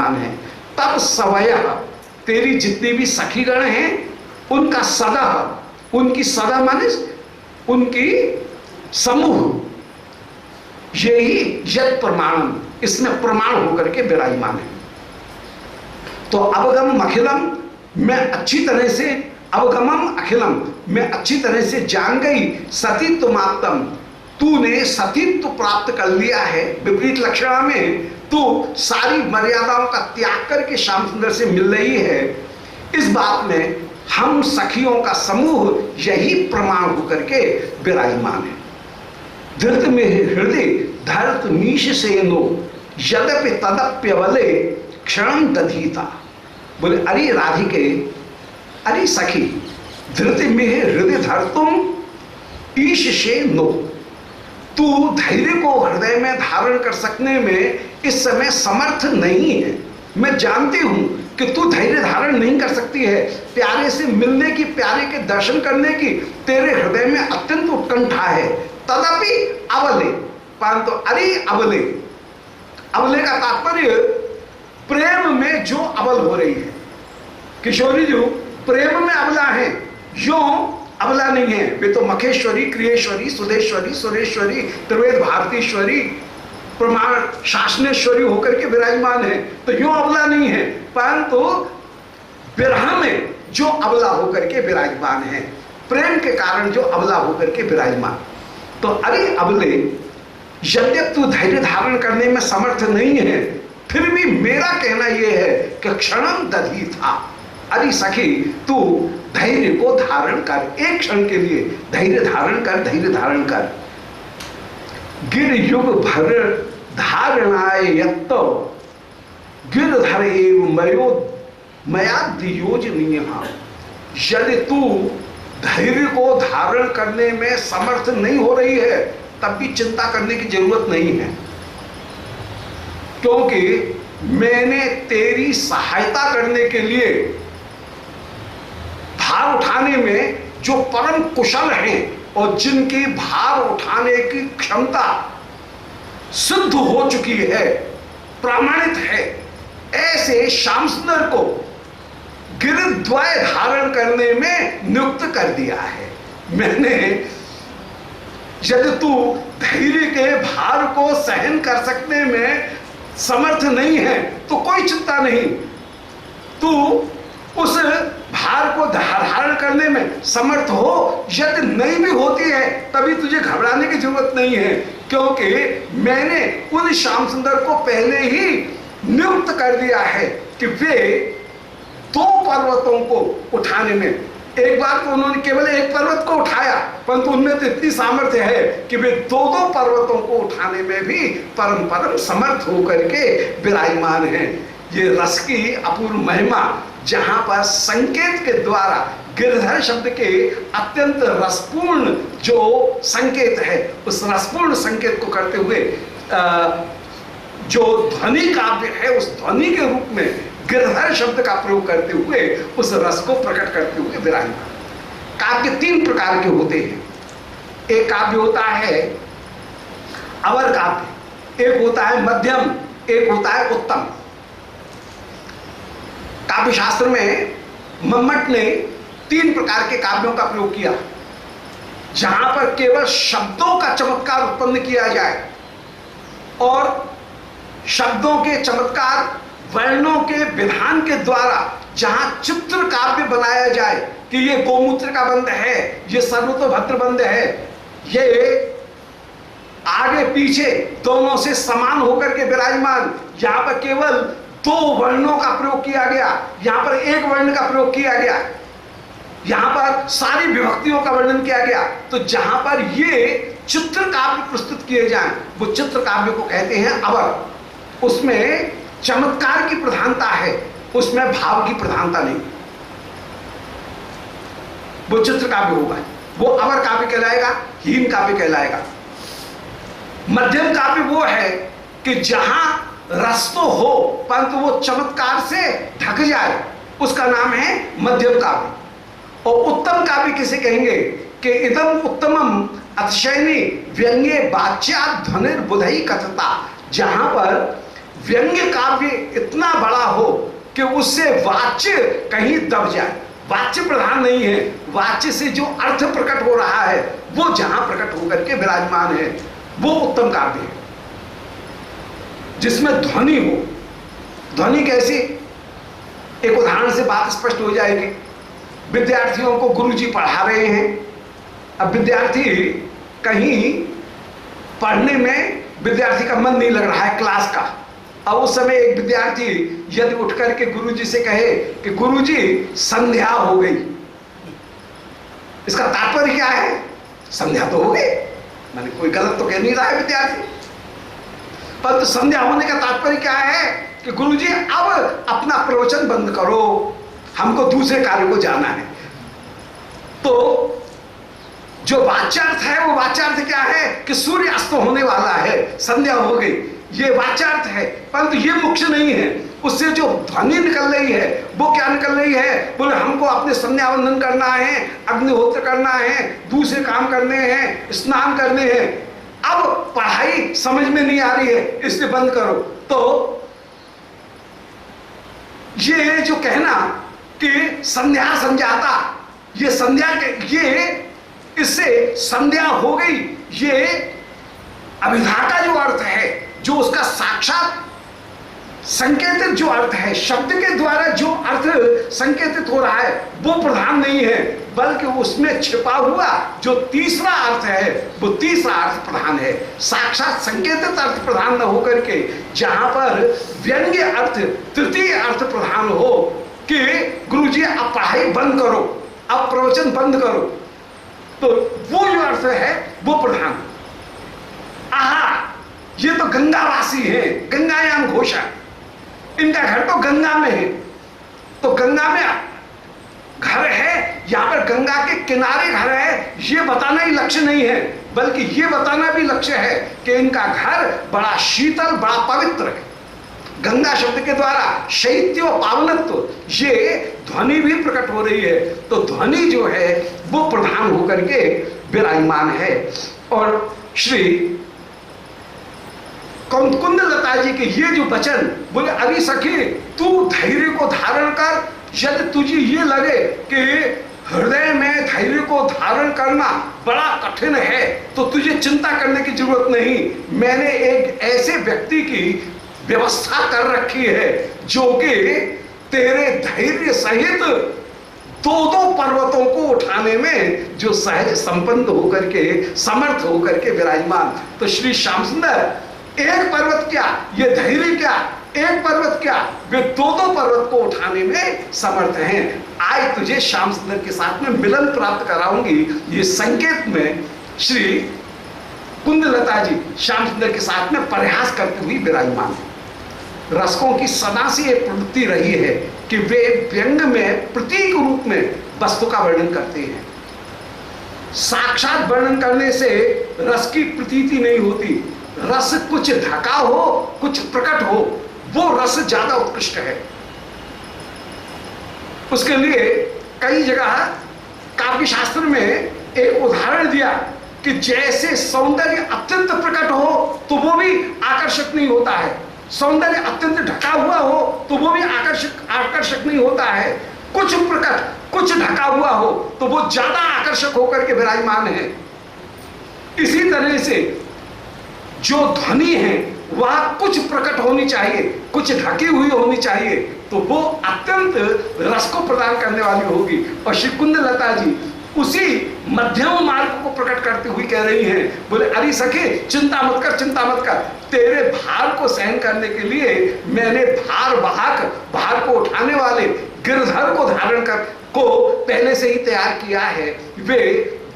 विराजमान है। तब सवय, तेरी जितनी भी सखीगण हैं उनका सदा, उनकी सदा माने उनकी समूह, यही यद प्रमाणम, इसमें प्रमाण होकर के विराजमान है। तो अवगम अखिलम, मैं अच्छी तरह से, अवगमम अखिलम, मैं अच्छी तरह से जान गई, सतीत्व मात्रम, तूने सतीत्व प्राप्त कर लिया है। विपरीत लक्षणा में तू सारी मर्यादाओं का त्याग करके श्याम सुंदर से मिल रही है। इस बात में हम सखियों का समूह यही प्रमाण होकर के विराजमान है। धृत में हृदय धरत मीश से नो, यद्यपि तदप्यवले क्षण दधीता। बोले अरे राधिके, अरे सखी, धृति में हृदय धर तुम ईश से नो, तू धैर्य को हृदय में धारण कर सकने में इस समय समर्थ नहीं है। मैं जानती हूं कि तू धैर्य धारण नहीं कर सकती है। प्यारे से मिलने की, प्यारे के दर्शन करने की तेरे हृदय में अत्यंत उत्कंठा है। तदपि अबले, परंतु अरे अबले, अबले का तात्पर्य प्रेम में जो अबल हो रही है। किशोरी जी प्रेम में अबला है, जो अबला नहीं है। वे तो मखेश्वरी, क्रियेश्वरी, सुदेश्वरी, सुरेश्वरी, त्रिवेद भारतीश्वरी, प्रमाण शासनेश्वरी होकर के विराजमान है, तो यूं अबला नहीं है। परंतु विरह में जो अबला होकर के विराजमान है, प्रेम के कारण जो अबला होकर के विराजमान। तो अरे अबले, यद्यप तू धैर्य धारण करने में समर्थ नहीं है, फिर भी मेरा कहना यह है कि क्षणम दधी था। अरे सखी, तू धैर्य को धारण कर, एक क्षण के लिए धैर्य धारण कर, धैर्य धारण कर। गिर युग भर धारणाय यत्तो, गिरधर एव मयो मयाद्योजनीय। यदि तू धैर्य को धारण करने में समर्थ नहीं हो रही है, तब भी चिंता करने की जरूरत नहीं है, क्योंकि मैंने तेरी सहायता करने के लिए भार उठाने में जो परम कुशल हैं और जिनकी भार उठाने की क्षमता सिद्ध हो चुकी है, प्रमाणित है, ऐसे श्याम सुंदर को गिरद्वय धारण करने में नियुक्त कर दिया है मैंने। यदि तू धैर्य के भार को सहन कर सकने में समर्थ नहीं है तो कोई चिंता नहीं, तू उस भार को धारण करने में समर्थ हो। यदि नहीं भी होती है तभी तुझे घबराने की जरूरत नहीं है, क्योंकि मैंने उन श्याम सुंदर को पहले ही नियुक्त कर दिया है कि वे दो पर्वतों को उठाने में, एक बार तो उन्होंने केवल एक पर्वत को उठाया, परंतु उनमें तो इतनी सामर्थ्य है कि वे दो दो पर्वतों को उठाने में भी परम परम समर्थ होकर के विराजमान हैं। ये रस की अपूर्व महिमा, जहां पर संकेत के द्वारा गिरधर शब्द के अत्यंत रसपूर्ण जो संकेत है, उस रसपूर्ण संकेत को करते हुए जो ध्वनि काव्य है, उस ध्वनि के रूप में गिरधर शब्द का प्रयोग करते हुए उस रस को प्रकट करते हुए विराजमान। काव्य तीन प्रकार के होते हैं। एक काव्य होता है अवर काव्य, एक होता है मध्यम, एक होता है उत्तम। काव्य शास्त्र में मम्मट ने तीन प्रकार के काव्यों का प्रयोग किया, जहां पर केवल शब्दों का चमत्कार उत्पन्न किया जाए और शब्दों के चमत्कार, वर्णों के विधान के द्वारा जहां चित्र काव्य बनाया जाए कि ये गोमूत्र का बंध है, ये सर्वतोभद्र बंध है, ये आगे पीछे दोनों से समान होकर के विराजमान, यहां पर केवल दो वर्णों का प्रयोग किया गया, यहां पर एक वर्ण का प्रयोग किया गया, यहां पर सारी विभक्तियों का वर्णन किया गया। तो जहां पर ये चित्र काव्य प्रस्तुत किए जाएं, वो चित्र काव्य को कहते हैं अवर। उसमें चमत्कार की प्रधानता है, उसमें भाव की प्रधानता नहीं, वो चित्र काव्य होगा, वो अवर काव्य कहलाएगा, हीन काव्य कहलाएगा। मध्यम काव्य वो है कि जहां रस तो हो परंतु वो चमत्कार से ढक जाए, उसका नाम है मध्यम काव्य। और उत्तम काव्य किसे कहेंगे कि इदम उत्तमम अतिशयनी व्यंग्य वाच्या ध्वनिर्बुधई कथता, जहां पर व्यंग्य काव्य इतना बड़ा हो कि उससे वाच्य कहीं दब जाए। वाच्य प्रधान नहीं है, वाच्य से जो अर्थ प्रकट हो रहा है वो जहां प्रकट होकर के विराजमान है वो उत्तम काव्य है, जिसमें ध्वनि हो। ध्वनि कैसी? एक उदाहरण से बात स्पष्ट हो जाएगी। विद्यार्थियों को गुरुजी पढ़ा रहे हैं। अब विद्यार्थी कहीं पढ़ने में विद्यार्थी का मन नहीं लग रहा है क्लास का। अब उस समय एक विद्यार्थी यदि उठ करके गुरुजी से कहे कि गुरुजी संध्या हो गई, इसका तात्पर्य क्या है? संध्या तो हो गई, मैंने कोई गलत तो कह नहीं रहा है विद्यार्थी, पर तो संध्या होने का तात्पर्य क्या है कि गुरुजी अब अपना प्रवचन बंद करो, हमको दूसरे कार्य को जाना है। तो जो वाच्यार्थ है वो वाच्यार्थ क्या है कि सूर्य अस्त होने वाला है, संध्या हो गई, ये वाच्यार्थ है, परंतु ये मुख्य नहीं है। उससे जो ध्वनि निकल रही है वो क्या निकल रही है? बोले हमको अपने संध्या वंदन करना है, अग्निहोत्र करना है, दूसरे काम करने हैं, स्नान करने हैं, अब पढ़ाई समझ में नहीं आ रही है इसलिए बंद करो। तो ये जो कहना कि संध्या संजाता, ये संध्या के ये इससे संध्या हो गई, ये अभिधा का जो अर्थ है, जो उसका साक्षात संकेतित जो अर्थ है, शब्द के द्वारा जो अर्थ संकेतित हो रहा है वो प्रधान नहीं है, बल्कि उसमें छिपा हुआ जो तीसरा अर्थ है वो तीसरा अर्थ प्रधान है। साक्षात संकेतित अर्थ प्रधान न होकर के जहां पर व्यंग्य अर्थ तृतीय अर्थ प्रधान हो कि गुरुजी अब पढ़ाई बंद करो, अब प्रवचन बंद करो, तो वो जो अर्थ है वो प्रधान। आहा, ये तो गंगावासी है, गंगायाम घोषा, इनका घर तो गंगा में है, तो गंगा में घर है, यहां पर गंगा के किनारे घर है, ये बताना ही लक्ष्य नहीं है, बल्कि ये बताना भी लक्ष्य है कि इनका घर बड़ा शीतल, बड़ा पवित्र है। गंगा शब्द के द्वारा शैत्य और पावनत्व ये ध्वनि भी प्रकट हो रही है, तो ध्वनि जो है वो प्रधान होकर के विराजमान है। और श्री कुंदलता जी के ये जो वचन बोले, अरे सखी तू धैर्य को धारण कर, यदि तुझे ये लगे कि हृदय में धैर्य को धारण करना बड़ा कठिन है तो तुझे चिंता करने की जरूरत नहीं। मैंने एक ऐसे व्यक्ति की व्यवस्था कर रखी है जो कि तेरे धैर्य सहित दो पर्वतों को उठाने में जो सहज संपन्न होकर के समर्थ होकर के विराजमान। तो श्री श्याम सुंदर एक पर्वत क्या, ये धैर्य क्या, एक पर्वत क्या, वे दो पर्वत को उठाने में समर्थ हैं। आज तुझे श्याम सुंदर के साथ में मिलन प्राप्त कराऊंगी, ये संकेत में श्री कुंदलता जी श्याम सुंदर के साथ में प्रयास करते हुए विराजमान है। रसकों की सदा से एक प्रवृत्ति रही है कि वे व्यंग में प्रतीक रूप में वस्तु का वर्णन करते हैं। साक्षात वर्णन करने से रस की प्रतीति नहीं होती, रस कुछ ढका हो कुछ प्रकट हो, वो रस ज्यादा उत्कृष्ट है। उसके लिए कई जगह काव्य शास्त्र में एक उदाहरण दिया कि जैसे सौंदर्य अत्यंत प्रकट हो तो वो भी आकर्षक नहीं होता है, सौंदर्य अत्यंत ढका हुआ हो तो वो भी आकर्षक नहीं होता है, कुछ प्रकट कुछ ढका हुआ हो तो वो ज्यादा आकर्षक होकर के विराजमान है। इसी तरह से जो ध्वनि है वह कुछ प्रकट होनी चाहिए, कुछ ढकी हुई होनी चाहिए, तो वो अत्यंत रस को प्रदान करने वाली होगी। और श्री कुंदलता जी उसी मध्यम मार्ग को प्रकट करते हुए कह रही हैं, बोले अरे सखे चिंता मत कर, चिंता मत कर, तेरे भार को सहन करने के लिए मैंने भार को उठाने वाले गिरधर को धारण कर को पहले से ही तैयार किया है। वे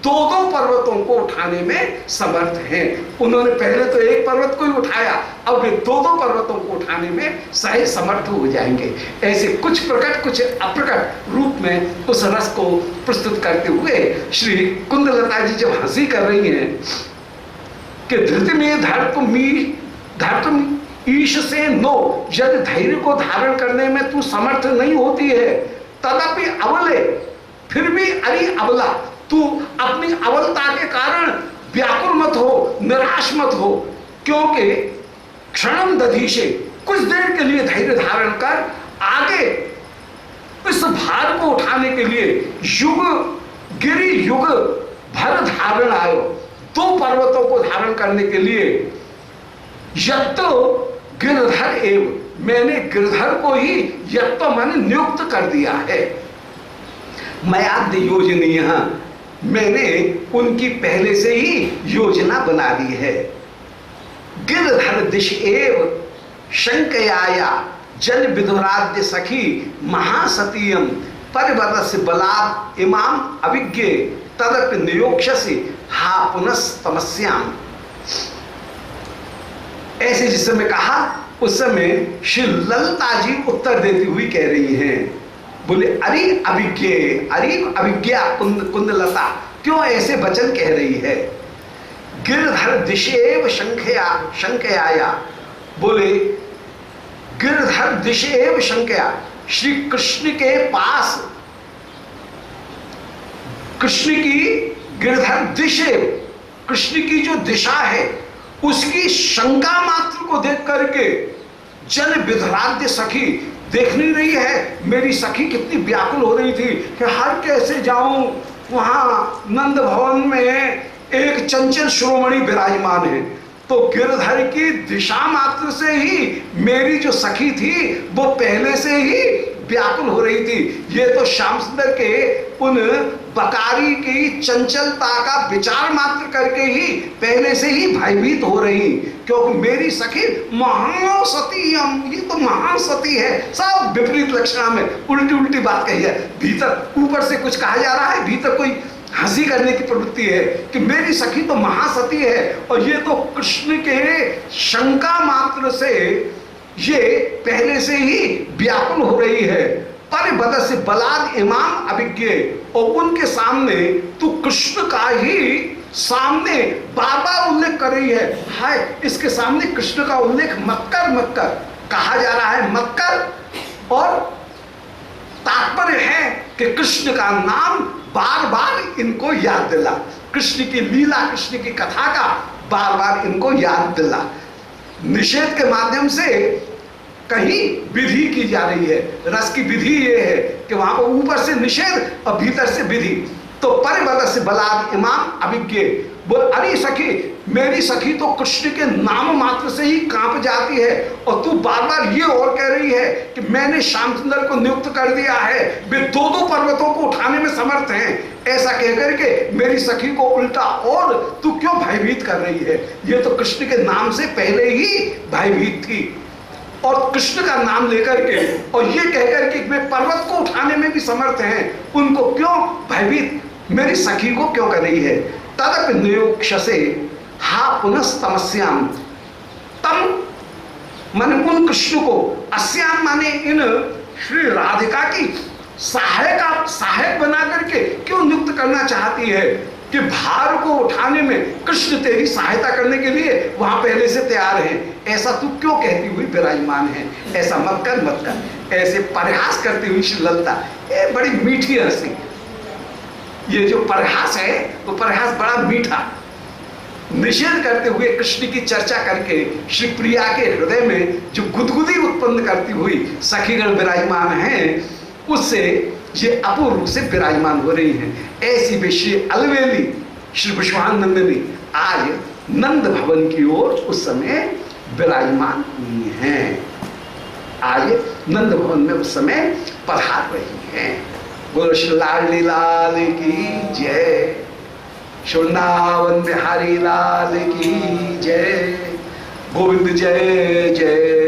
दो पर्वतों को उठाने में समर्थ हैं। उन्होंने पहले तो एक पर्वत को ही उठाया, अब वे दो पर्वतों को उठाने में सहज समर्थ हो जाएंगे। ऐसे कुछ प्रकट कुछ अप्रकट रूप में उस रस को प्रस्तुत करते हुए श्री कुंदलता जी जब हंसी कर रही हैं कि धृति में धर्तुम ईश से नो, यदि धैर्य को धारण करने में तू समर्थ नहीं होती है, तदपि अबले, फिर भी अरे अबला, तू अपनी अबलता के कारण व्याकुल मत हो, निराश मत हो, क्योंकि क्षणम दधीशे, कुछ देर के लिए धैर्य धारण कर आगे इस भार को उठाने के लिए युग गिरी युग भर धारण आयो, 2 पर्वतों को धारण करने के लिए यत्तो गिरधर एव, मैंने गिरधर को ही यत्तो मैंने नियुक्त कर दिया है। मयाद्य योजनीय, मैंने उनकी पहले से ही योजना बना दी है। गिरधर दिश एव शंकयाया जल विधुराद्य सखी महासतीयम परिवरस बलाद इमाम अभिज्ञ तदप नियोक्षसी हा पुनस्तमस्याम। ऐसे जिस समय कहा उस समय श्री ललिता जी उत्तर देती हुई कह रही हैं, बोले अरे अभिज्ञ, अरे अभिज्ञा कुंदलता, क्यों ऐसे वचन कह रही है। गिरधर दिशेव शंकयाया, बोले गिरधर दिशेव शंकया, श्री कृष्ण के पास, कृष्ण की गिरधर दिशेव, कृष्ण की जो दिशा है उसकी शंका मात्र को देख करके जल विधुराद्य सखी, देख नहीं रही है मेरी सखी कितनी व्याकुल हो रही थी कि हर कैसे जाऊं, वहां नंद भवन में एक चंचल शिरोमणि विराजमान है। तो गिरधर की दिशा मात्र से ही मेरी जो सखी थी वो पहले से ही व्याकुल हो रही थी। ये तो श्याम सुंदर के उन बकारी की चंचलता का विचार मात्र करके ही पहले से ही भयभीत हो रही, क्योंकि मेरी सखी महासती, ये तो महासती है। सब विपरीत लक्षणा में उल्टी उल्टी बात कही है। भीतर ऊपर से कुछ कहा जा रहा है, भीतर कोई हंसी करने की प्रवृत्ति है कि मेरी सखी तो महासती है, और ये तो कृष्ण के शंका मात्र से ये पहले से ही व्याकुल हो रही है। परिबद से बलाद इमाम अभिज्ञ, और उनके सामने तू कृष्ण का ही सामने बार बार उल्लेख कर रही है। हाय, इसके सामने कृष्ण का उल्लेख मत कर, मत कर, कहा जा रहा है मत कर। और तात्पर्य है कि कृष्ण का नाम बार बार इनको याद दिला, कृष्ण की लीला, कृष्ण की कथा का बार बार इनको याद दिला। निषेध के माध्यम से कहीं विधि की जा रही है। रस की विधि ये है कि वहां पर ऊपर से निषेध और भीतर से विधि। तो परिबद से बलाद इमाम अभिज्ञ, बोल अरे सखी, मेरी सखी तो कृष्ण के नाम मात्र से ही कांप जाती है, और तू बार बार ये और कह रही है कि मैंने श्याम सुंदर को नियुक्त कर दिया है, वे 2-2 पर्वतों को उठाने में समर्थ हैं। ऐसा कहकर के मेरी सखी को उल्टा और तू क्यों भयभीत कर रही है। ये तो कृष्ण के नाम से पहले ही भयभीत थी, और कृष्ण का नाम लेकर के और ये कहकर के मैं पर्वत को उठाने में भी समर्थ हैं, उनको क्यों भयभीत मेरी सखी को क्यों कर रही है। तदप नियोक्षसे हा पुनस्तमस्याम, तम माने उन कृष्ण को, अस्याम माने इन श्री राधिका की सहायक बना करके क्यों नियुक्त करना चाहती है कि भार को उठाने में कृष्ण तेरी सहायता करने के लिए वहां पहले से तैयार है। ऐसा तू क्यों कहती हुई विराजमान है, ऐसा मत कर, मत कर। ऐसे परिहास करती हुई श्री ललिता, ये बड़ी मीठी हंसी। ये जो परिहास है वो परिहास बड़ा मीठा, निषेध करते हुए कृष्ण की चर्चा करके श्री प्रिया के हृदय में जो गुदगुदी उत्पन्न करती हुई सखीगण विराजमान हैं, उससे ये अपूर्व से विराजमान हो रही हैं। ऐसी वे श्री अलवेली श्री विश्वानंदिनी आज नंद भवन की ओर उस समय विराजमान हुई हैं, आज नंद भवन में उस समय पधार रही हैं। बोलो श्री लाडली लाल की जय, वृंदावन बिहारी लाल की जय, गोविंद जय जय